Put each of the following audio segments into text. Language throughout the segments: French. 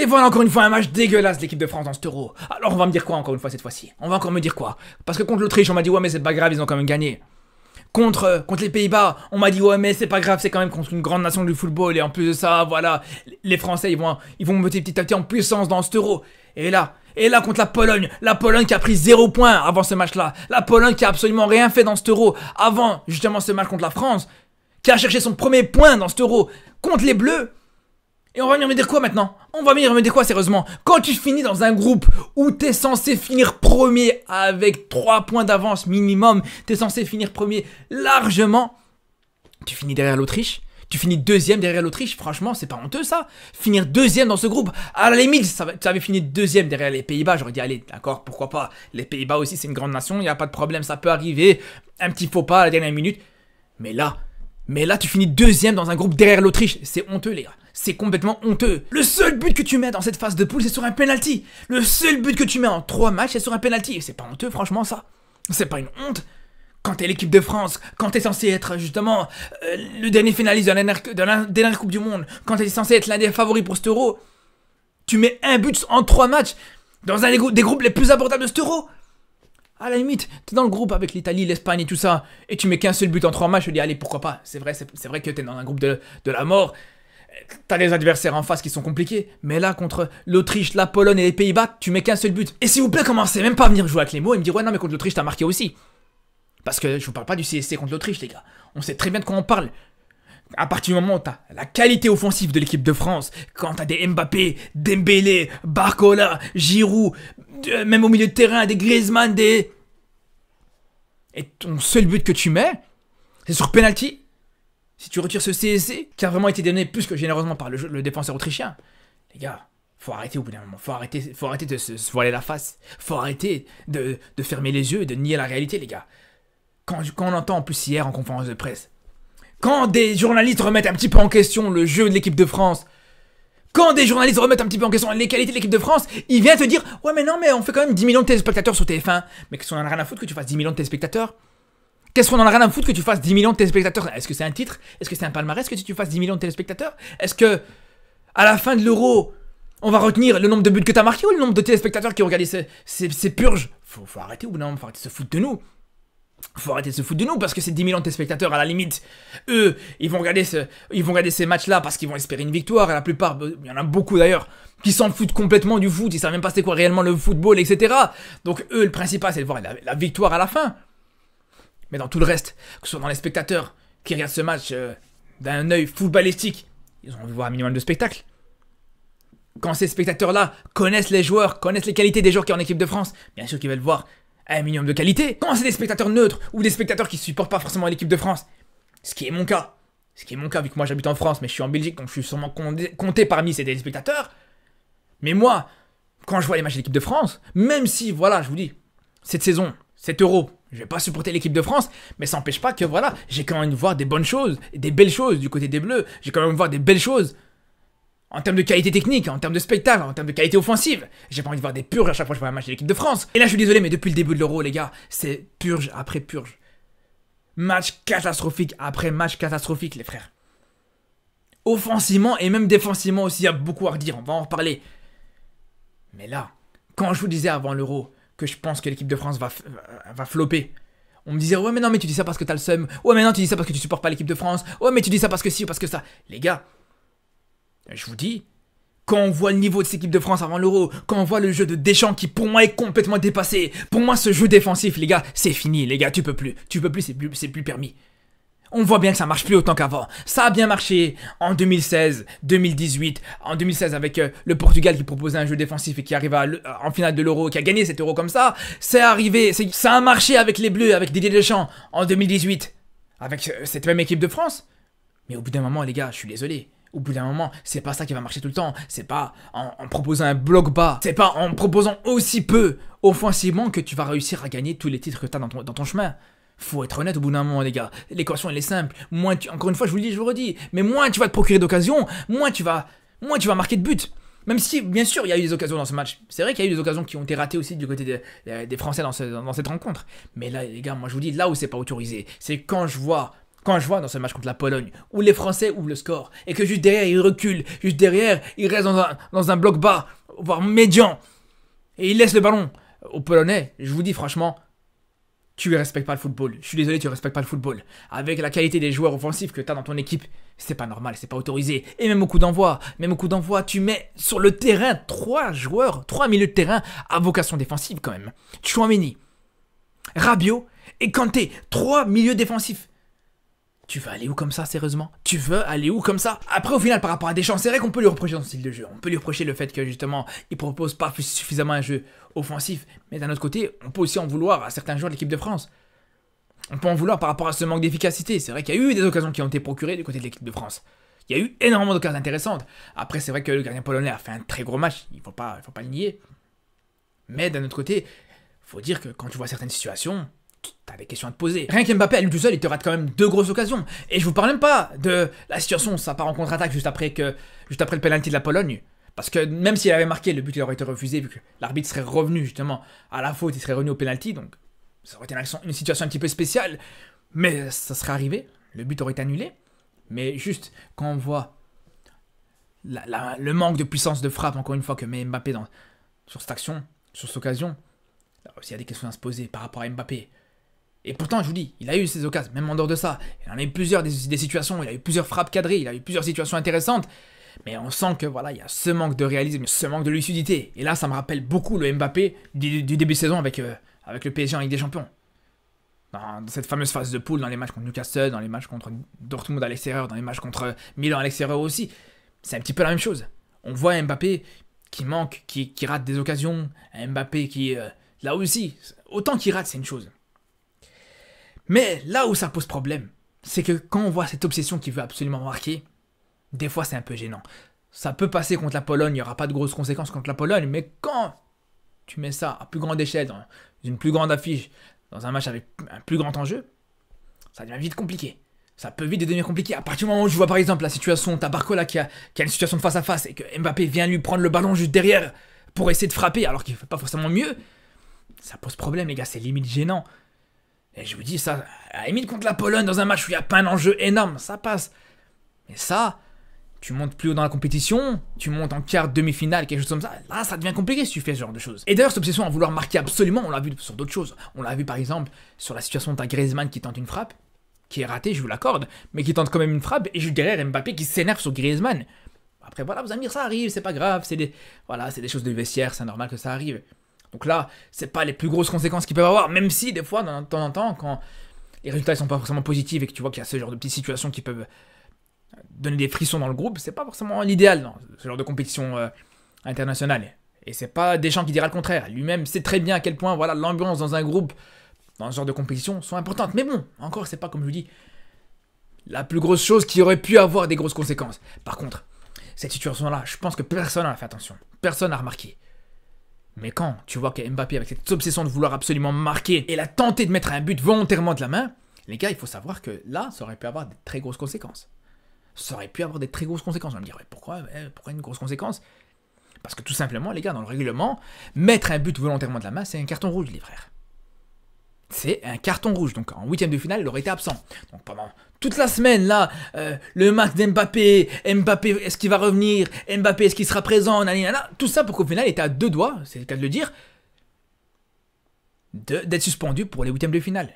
voilà encore une fois un match dégueulasse de l'équipe de France dans cet Euro. Alors on va me dire quoi encore une fois cette fois-ci? On va encore me dire quoi? Parce que contre l'Autriche, on m'a dit ouais mais c'est pas grave, ils ont quand même gagné. Contre les Pays-Bas, on m'a dit ouais mais c'est pas grave, c'est quand même contre une grande nation du football et en plus de ça, voilà, les Français ils vont monter petit à petit en puissance dans cet Euro. Et là contre la Pologne qui a pris 0 points avant ce match-là, la Pologne qui a absolument rien fait dans cet Euro avant justement ce match contre la France, qui a cherché son premier point dans cet Euro contre les Bleus. Et on va venir me dire quoi maintenant? On va venir me dire quoi sérieusement? Quand tu finis dans un groupe où t'es censé finir premier avec 3 points d'avance minimum, t'es censé finir premier largement, tu finis derrière l'Autriche, tu finis deuxième derrière l'Autriche, franchement c'est pas honteux ça? Finir deuxième dans ce groupe, à la limite ça avait fini deuxième derrière les Pays-Bas, j'aurais dit allez d'accord, pourquoi pas, les Pays-Bas aussi c'est une grande nation, y a pas de problème, ça peut arriver, un petit faux pas à la dernière minute, mais là tu finis deuxième dans un groupe derrière l'Autriche, c'est honteux les gars. C'est complètement honteux. Le seul but que tu mets dans cette phase de poule, c'est sur un penalty. Le seul but que tu mets en 3 matchs, c'est sur un penalty. C'est pas honteux, franchement, ça. C'est pas une honte. Quand t'es l'équipe de France, quand t'es censé être justement le dernier finaliste de la dernière Coupe du Monde, quand t'es censé être l'un des favoris pour cet Euro, tu mets un but en 3 matchs dans un des groupes les plus abordables de cet Euro. À la limite, t'es dans le groupe avec l'Italie, l'Espagne et tout ça, et tu mets qu'un seul but en 3 matchs, je dis allez, pourquoi pas. C'est vrai que t'es dans un groupe de la mort. T'as des adversaires en face qui sont compliqués, mais là, contre l'Autriche, la Pologne et les Pays-Bas, tu mets qu'un seul but. Et s'il vous plaît, commencez même pas à venir jouer avec les mots et me dire ouais, non, mais contre l'Autriche, t'as marqué aussi. Parce que je vous parle pas du CSC contre l'Autriche, les gars. On sait très bien de quoi on parle. À partir du moment où t'as la qualité offensive de l'équipe de France, quand t'as des Mbappé, Dembélé, Barcola, Giroud, même au milieu de terrain, des Griezmann, Et ton seul but que tu mets, c'est sur penalty. Si tu retires ce CSC, qui a vraiment été donné plus que généreusement par le défenseur autrichien, les gars, faut arrêter au bout d'un moment. Faut arrêter de se voiler la face. Faut arrêter de fermer les yeux et de nier la réalité, les gars. Quand on entend en plus hier en conférence de presse, quand des journalistes remettent un petit peu en question le jeu de l'équipe de France, quand des journalistes remettent un petit peu en question les qualités de l'équipe de France, il vient te dire ouais mais non mais on fait quand même 10 millions de téléspectateurs sur TF1. Mais qu'est-ce qu'on en a rien à foutre que tu fasses 10 millions de téléspectateurs? Qu'est-ce qu'on en a rien à foutre que tu fasses 10 millions de téléspectateurs? Est-ce que c'est un titre? Est-ce que c'est un palmarès que tu fasses 10 millions de téléspectateurs? Est-ce que, à la fin de l'Euro, on va retenir le nombre de buts que t'as marqué ou le nombre de téléspectateurs qui ont regardé ces purges? Faut arrêter au bout d'un moment, faut arrêter de se foutre de nous. Faut arrêter de se foutre de nous parce que ces 10 millions de téléspectateurs, à la limite, eux, ils vont regarder ces matchs-là parce qu'ils vont espérer une victoire. Et la plupart, il y en a beaucoup d'ailleurs, qui s'en foutent complètement du foot, ils savent même pas c'est quoi réellement le football, etc. Donc eux, le principal, c'est de voir la victoire à la fin. Mais dans tout le reste, que ce soit dans les spectateurs qui regardent ce match d'un œil footballistique, ils ont envie de voir un minimum de spectacle. Quand ces spectateurs-là connaissent les joueurs, connaissent les qualités des joueurs qui sont en équipe de France, bien sûr qu'ils veulent voir un minimum de qualité. Quand c'est des spectateurs neutres ou des spectateurs qui ne supportent pas forcément l'équipe de France, ce qui est mon cas vu que moi j'habite en France mais je suis en Belgique donc je suis sûrement compté parmi ces téléspectateurs. Mais moi, quand je vois les matchs de l'équipe de France, même si, voilà, je vous dis, cette saison, cet Euro, je vais pas supporter l'équipe de France, mais ça n'empêche pas que voilà, j'ai quand même envie de voir des bonnes choses, des belles choses du côté des Bleus, j'ai quand même envie de voir des belles choses en termes de qualité technique, en termes de spectacle, en termes de qualité offensive. J'ai pas envie de voir des purges à chaque fois que je vois un match de l'équipe de France. Et là je suis désolé mais depuis le début de l'Euro les gars, c'est purge après purge. Match catastrophique après match catastrophique les frères. Offensivement et même défensivement aussi, il y a beaucoup à redire, on va en reparler. Mais là, quand je vous disais avant l'Euro que je pense que l'équipe de France va flopper. On me disait ouais mais non mais tu dis ça parce que t'as le seum. Ouais mais non tu dis ça parce que tu supportes pas l'équipe de France. Ouais mais tu dis ça parce que si ou parce que ça. Les gars, je vous dis, quand on voit le niveau de cette équipe de France avant l'Euro, quand on voit le jeu de Deschamps qui pour moi est complètement dépassé, pour moi ce jeu défensif les gars, c'est fini les gars, tu peux plus, c'est plus permis. On voit bien que ça marche plus autant qu'avant. Ça a bien marché en 2016, 2018, en 2016 avec le Portugal qui proposait un jeu défensif et qui arrive en finale de l'Euro, qui a gagné cet Euro comme ça. C'est arrivé, ça a marché avec les Bleus, avec Didier Deschamps en 2018, avec cette même équipe de France. Mais au bout d'un moment les gars, je suis désolé. Au bout d'un moment, c'est pas ça qui va marcher tout le temps. C'est pas en proposant un bloc bas, c'est pas en proposant aussi peu offensivement que tu vas réussir à gagner tous les titres que tu as dans ton chemin. Faut être honnête au bout d'un moment les gars, l'équation elle est simple, encore une fois je vous le dis, je vous le redis, mais moins tu vas te procurer d'occasions, moins tu vas marquer de buts. Même si bien sûr il y a eu des occasions dans ce match, c'est vrai qu'il y a eu des occasions qui ont été ratées aussi du côté des Français dans cette rencontre. Mais là les gars, moi je vous dis, là où c'est pas autorisé, c'est quand Quand je vois dans ce match contre la Pologne, où les Français ouvrent le score, et que juste derrière ils reculent, juste derrière ils restent dans un bloc bas, voire médian, et ils laissent le ballon aux Polonais, je vous dis franchement, tu ne respectes pas le football. Je suis désolé, tu ne respectes pas le football. Avec la qualité des joueurs offensifs que tu as dans ton équipe, c'est pas normal, c'est pas autorisé. Et même au coup d'envoi, tu mets sur le terrain 3 joueurs, 3 milieux de terrain à vocation défensive quand même. Tchouaméni, Rabiot et Kanté, 3 milieux défensifs. Tu veux aller où comme ça, sérieusement? Tu veux aller où comme ça? Après, au final, par rapport à Deschamps, c'est vrai qu'on peut lui reprocher son style de jeu. On peut lui reprocher le fait que, justement, il propose pas suffisamment un jeu offensif. Mais d'un autre côté, on peut aussi en vouloir à certains joueurs de l'équipe de France. On peut en vouloir par rapport à ce manque d'efficacité. C'est vrai qu'il y a eu des occasions qui ont été procurées du côté de l'équipe de France. Il y a eu énormément d'occasions intéressantes. Après, c'est vrai que le gardien polonais a fait un très gros match. Il faut pas le nier. Mais d'un autre côté, faut dire que quand tu vois certaines situations, t'as des questions à te poser. Rien qu'Mbappé à lui tout seul, il te rate quand même 2 grosses occasions. Et je vous parle même pas de la situation où ça part en contre-attaque juste après le penalty de la Pologne. Parce que même s'il avait marqué, le but il aurait été refusé vu que l'arbitre serait revenu justement à la faute, il serait revenu au penalty. Donc ça aurait été une situation un petit peu spéciale. Mais ça serait arrivé, le but aurait été annulé. Mais juste quand on voit le manque de puissance de frappe, encore une fois, que met Mbappé sur cette action, sur cette occasion, là aussi il y a des questions à se poser par rapport à Mbappé. Et pourtant, je vous dis, il a eu ses occasions, même en dehors de ça. Il en a eu plusieurs des situations, il a eu plusieurs frappes cadrées, il a eu plusieurs situations intéressantes. Mais on sent que voilà, il y a ce manque de réalisme, ce manque de lucidité. Et là, ça me rappelle beaucoup le Mbappé du début de saison avec le PSG en Ligue des Champions. Dans cette fameuse phase de poule, dans les matchs contre Newcastle, dans les matchs contre Dortmund à l'extérieur, dans les matchs contre Milan à l'extérieur aussi. C'est un petit peu la même chose. On voit un Mbappé qui manque, qui rate des occasions. Un Mbappé qui, là aussi, autant qu'il rate, c'est une chose. Mais là où ça pose problème, c'est que quand on voit cette obsession qu'il veut absolument marquer, des fois c'est un peu gênant. Ça peut passer contre la Pologne, il n'y aura pas de grosses conséquences contre la Pologne, mais quand tu mets ça à plus grande échelle, dans une plus grande affiche, dans un match avec un plus grand enjeu, ça devient vite compliqué. Ça peut vite devenir compliqué. À partir du moment où je vois par exemple la situation, t'as Barcola qui a une situation de face à face et que Mbappé vient lui prendre le ballon juste derrière pour essayer de frapper alors qu'il ne fait pas forcément mieux, ça pose problème les gars, c'est limite gênant. Et je vous dis ça, à la limite contre la Pologne, dans un match où il n'y a pas un enjeu énorme, ça passe. Mais ça, tu montes plus haut dans la compétition, tu montes en quart, demi-finale, quelque chose comme ça, là ça devient compliqué si tu fais ce genre de choses. Et d'ailleurs cette obsession à vouloir marquer absolument, on l'a vu sur d'autres choses. On l'a vu par exemple sur la situation de Griezmann qui tente une frappe, qui est ratée, je vous l'accorde, mais qui tente quand même une frappe, et juste derrière Mbappé qui s'énerve sur Griezmann. Après voilà, vous allez me dire ça arrive, c'est pas grave, c'est des choses de vestiaire, c'est normal que ça arrive. Donc là, c'est pas les plus grosses conséquences qu'ils peuvent avoir, même si des fois, de temps en temps, quand les résultats ne sont pas forcément positifs et que tu vois qu'il y a ce genre de petites situations qui peuvent donner des frissons dans le groupe, c'est pas forcément l'idéal dans ce genre de compétition internationale. Et c'est pas Deschamps qui dira le contraire. Lui-même sait très bien à quel point voilà, l'ambiance dans un groupe, dans ce genre de compétition, sont importantes. Mais bon, encore, c'est pas, comme je vous dis, la plus grosse chose qui aurait pu avoir des grosses conséquences. Par contre, cette situation-là, je pense que personne n'a fait attention. Personne n'a remarqué. Mais quand tu vois que Mbappé, avec cette obsession de vouloir absolument marquer, et la tenté de mettre un but volontairement de la main, les gars, il faut savoir que là, ça aurait pu avoir de très grosses conséquences. Ça aurait pu avoir des très grosses conséquences. On va me dire, ouais, pourquoi une grosse conséquence? Parce que tout simplement, les gars, dans le règlement, mettre un but volontairement de la main, c'est un carton rouge, les frères. C'est un carton rouge. Donc en huitième de finale, il aurait été absent. Donc pendant toute la semaine, là, le match d'Mbappé, est-ce qu'il va revenir? Mbappé, est-ce qu'il sera présent? Nanana, tout ça pour qu'au final, il était à 2 doigts, c'est le cas de le dire, d'être suspendu pour les huitièmes de finale.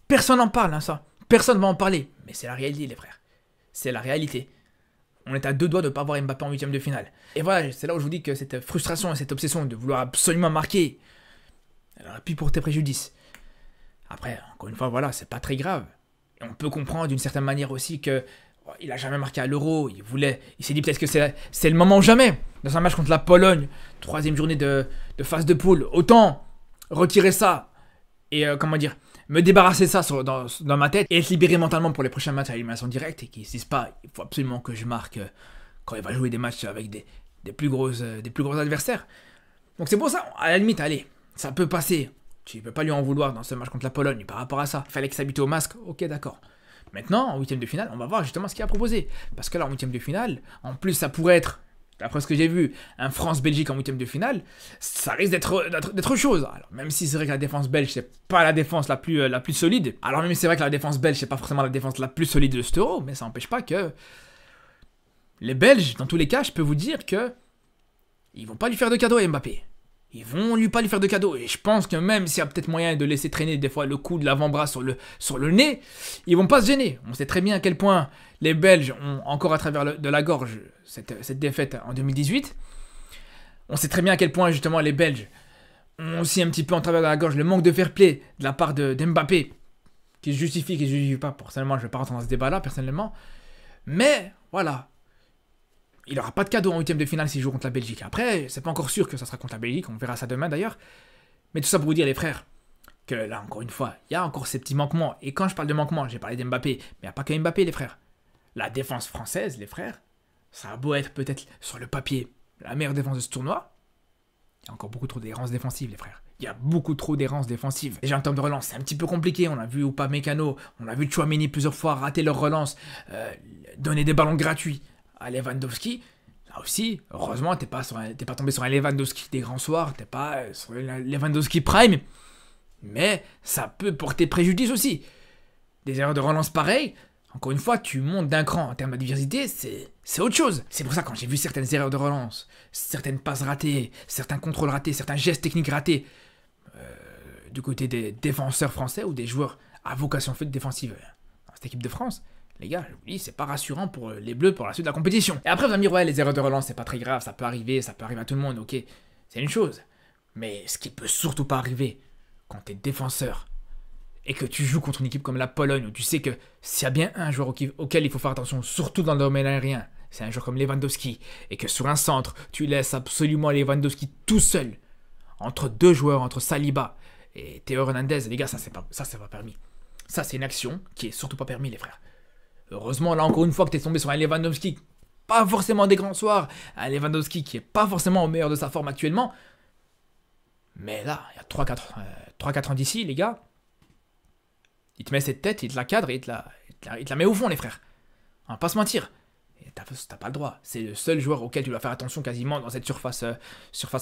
Personne n'en parle, hein, ça. Personne va en parler. Mais c'est la réalité, les frères. C'est la réalité. On est à 2 doigts de ne pas voir Mbappé en huitième de finale. Et voilà, c'est là où je vous dis que cette frustration et cette obsession de vouloir absolument marquer, elle aurait pu porter préjudice. Après, encore une fois, voilà, c'est pas très grave. Et on peut comprendre d'une certaine manière aussi que il a jamais marqué à l'Euro. Il s'est dit peut-être que c'est le moment ou jamais. Dans un match contre la Pologne, 3e journée de phase de poule, autant retirer ça et me débarrasser ça dans ma tête et être libéré mentalement pour les prochains matchs à élimination directe et qu'ils se disent pas, il faut absolument que je marque quand il va jouer des matchs avec des plus gros adversaires. Donc c'est pour ça, à la limite, allez, ça peut passer. Tu ne peux pas lui en vouloir dans ce match contre la Pologne par rapport à ça. Il fallait qu'il s'habitue au masque, ok d'accord. Maintenant, en huitième de finale, on va voir justement ce qu'il a proposé. Parce que là, en huitième de finale, en plus ça pourrait être d'après ce que j'ai vu, un France-Belgique en huitième de finale, ça risque d'être chose. Alors, même si c'est vrai que la défense belge, c'est pas la défense la plus solide. Alors, même si c'est vrai que la défense belge, c'est pas forcément la défense la plus solide de cet Euro, mais ça n'empêche pas que les Belges, dans tous les cas, je peux vous dire que ils vont pas lui faire de cadeau à Mbappé. Ils vont pas lui faire de cadeau. Et je pense que même s'il y a peut-être moyen de laisser traîner des fois le coup de l'avant-bras sur le nez, ils vont pas se gêner. On sait très bien à quel point les Belges ont encore à travers de la gorge cette défaite en 2018. On sait très bien à quel point justement les Belges ont aussi un petit peu en travers de la gorge le manque de fair play de la part d'Mbappé, qui se justifie, qui se justifie pas. Personnellement, je vais pas rentrer dans ce débat-là, personnellement. Mais voilà. Il n'aura pas de cadeau en huitième de finale s'il joue contre la Belgique. Après, c'est pas encore sûr que ça sera contre la Belgique, on verra ça demain d'ailleurs. Mais tout ça pour vous dire, les frères, que là, encore une fois, il y a encore ces petits manquements. Et quand je parle de manquements, j'ai parlé d'Mbappé, mais il n'y a pas que Mbappé, les frères. La défense française, les frères, ça a beau être peut-être sur le papier la meilleure défense de ce tournoi, il y a encore beaucoup trop d'errances défensives, les frères. Il y a beaucoup trop d'errances défensives. Déjà en termes de relance, c'est un petit peu compliqué. On a vu Upamecano, on a vu Tchouaméni plusieurs fois rater leur relance, donner des ballons gratuits à Lewandowski. Là aussi, heureusement, t'es pas tombé sur un Lewandowski des grands soirs, t'es pas sur un Lewandowski prime, mais ça peut porter préjudice aussi. Des erreurs de relance pareilles, encore une fois, tu montes d'un cran en termes de diversité, c'est autre chose. C'est pour ça quand j'ai vu certaines erreurs de relance, certaines passes ratées, certains contrôles ratés, certains gestes techniques ratés, du côté des défenseurs français ou des joueurs à vocation faite défensive dans cette équipe de France, les gars, je vous dis, c'est pas rassurant pour les Bleus pour la suite de la compétition. Et après, vous allez me dire, ouais, les erreurs de relance, c'est pas très grave, ça peut arriver à tout le monde, ok, c'est une chose. Mais ce qui peut surtout pas arriver quand t'es défenseur et que tu joues contre une équipe comme la Pologne, où tu sais que s'il y a bien un joueur auquel il faut faire attention, surtout dans le domaine aérien, c'est un joueur comme Lewandowski, et que sur un centre, tu laisses absolument Lewandowski tout seul, entre deux joueurs, entre Saliba et Théo Hernandez, les gars, ça c'est pas permis. Ça, c'est une action qui est surtout pas permis, les frères. Heureusement, là, encore une fois, que t'es tombé sur un Lewandowski, pas forcément des grands soirs, un Lewandowski qui est pas forcément au meilleur de sa forme actuellement, mais là, il y a 3-4 ans d'ici, les gars, il te met cette tête, il te la cadre et il te la met au fond, les frères. On va pas se mentir. Et t'as pas le droit. C'est le seul joueur auquel tu dois faire attention quasiment dans cette surface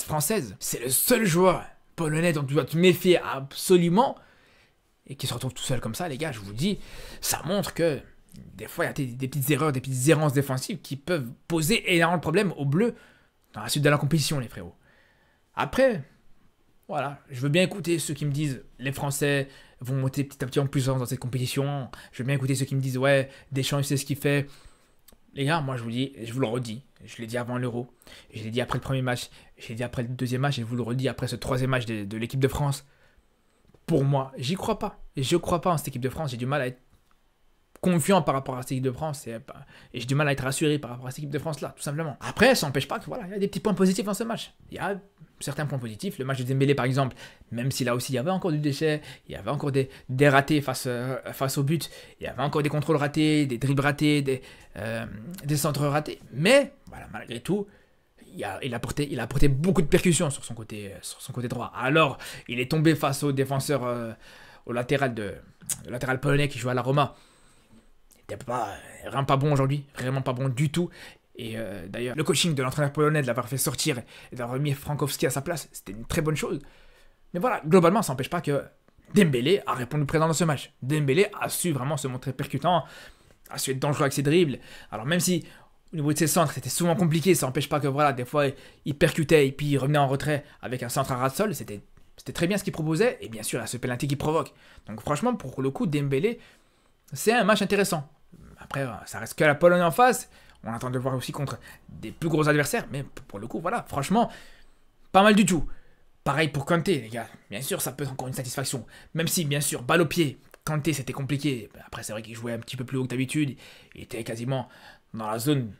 française. C'est le seul joueur polonais dont tu dois te méfier absolument. Et qui se retrouve tout seul comme ça, les gars, je vous le dis, ça montre que des fois, il y a des petites erreurs, des petites errances défensives qui peuvent poser énormément de problèmes aux Bleus dans la suite de la compétition, les frérots. Après, voilà, je veux bien écouter ceux qui me disent les Français vont monter petit à petit en puissance dans cette compétition. Je veux bien écouter ceux qui me disent ouais, Deschamps, il sait ce qu'il fait. Les gars, moi je vous dis, je vous le redis, je l'ai dit avant l'Euro, je l'ai dit après le premier match, je l'ai dit après le deuxième match, et je vous le redis après ce troisième match de l'équipe de France. Pour moi, j'y crois pas. Je crois pas en cette équipe de France, j'ai du mal à être confiant par rapport à cette équipe de France et j'ai du mal à être rassuré par rapport à cette équipe de France là, tout simplement. Après, ça n'empêche pas que voilà, il y a des petits points positifs dans ce match. Il y a certains points positifs. Le match de Dembélé par exemple, même si là aussi il y avait encore du déchet, il y avait encore des ratés face au but, il y avait encore des contrôles ratés, des dribbles ratés, des centres ratés. Mais voilà, malgré tout, il a apporté beaucoup de percussions sur son côté droit. Alors, il est tombé face au défenseur, au latéral le latéral polonais qui joue à la Roma. Il n'était vraiment pas bon aujourd'hui, vraiment pas bon du tout. Et d'ailleurs, le coaching de l'entraîneur polonais de l'avoir fait sortir et d'avoir mis Frankowski à sa place, c'était une très bonne chose. Mais voilà, globalement, ça n'empêche pas que Dembélé a répondu présent dans ce match. Dembélé a su vraiment se montrer percutant, a su être dangereux avec ses dribbles. Alors même si au niveau de ses centres, c'était souvent compliqué, ça n'empêche pas que voilà, des fois, il percutait et puis il revenait en retrait avec un centre à ras de sol. C'était très bien ce qu'il proposait. Et bien sûr, il y a ce penalty qu'il provoque. Donc franchement, pour le coup, Dembélé, c'est un match intéressant. Après, ça reste que la Pologne en face. On attend de le voir aussi contre des plus gros adversaires. Mais pour le coup, voilà, franchement, pas mal du tout. Pareil pour Kanté, les gars. Bien sûr, ça peut être encore une satisfaction. Même si, bien sûr, balle au pied, Kanté, c'était compliqué. Après, c'est vrai qu'il jouait un petit peu plus haut que d'habitude. Il était quasiment dans la zone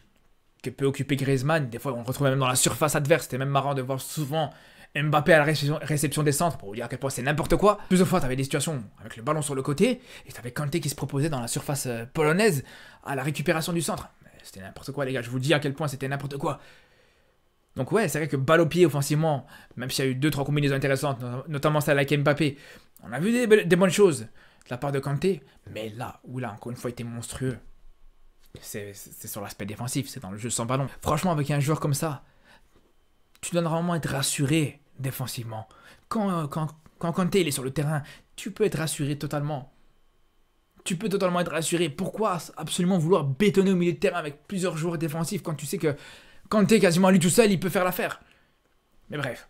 que peut occuper Griezmann. Des fois, on le retrouvait même dans la surface adverse. C'était même marrant de voir souvent Mbappé à la réception des centres, pour vous dire à quel point c'est n'importe quoi. Plusieurs fois, tu avais des situations avec le ballon sur le côté, et tu avais Kanté qui se proposait dans la surface polonaise à la récupération du centre. C'était n'importe quoi, les gars, je vous dis à quel point c'était n'importe quoi. Donc ouais, c'est vrai que balle au pied offensivement, même s'il y a eu 2-3 combinaisons intéressantes, notamment celle avec Mbappé, on a vu des bonnes choses de la part de Kanté, mais là, encore une fois, il était monstrueux. c'est sur l'aspect défensif, c'est dans le jeu sans ballon. Franchement, avec un joueur comme ça, tu dois normalement être rassuré défensivement. Quand Kanté il est sur le terrain, tu peux être rassuré totalement. Tu peux totalement être rassuré. Pourquoi absolument vouloir bétonner au milieu de terrain avec plusieurs joueurs défensifs quand tu sais que Kanté, quasiment lui tout seul, il peut faire l'affaire. Mais bref.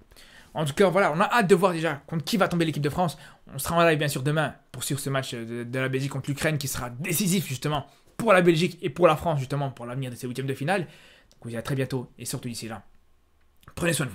En tout cas, voilà, on a hâte de voir déjà contre qui va tomber l'équipe de France. On sera en live bien sûr demain pour suivre ce match de la Belgique contre l'Ukraine qui sera décisif justement pour la Belgique et pour la France justement pour l'avenir de ces huitièmes de finale. Donc, je vous dis à très bientôt et surtout d'ici là, prenez soin de vous.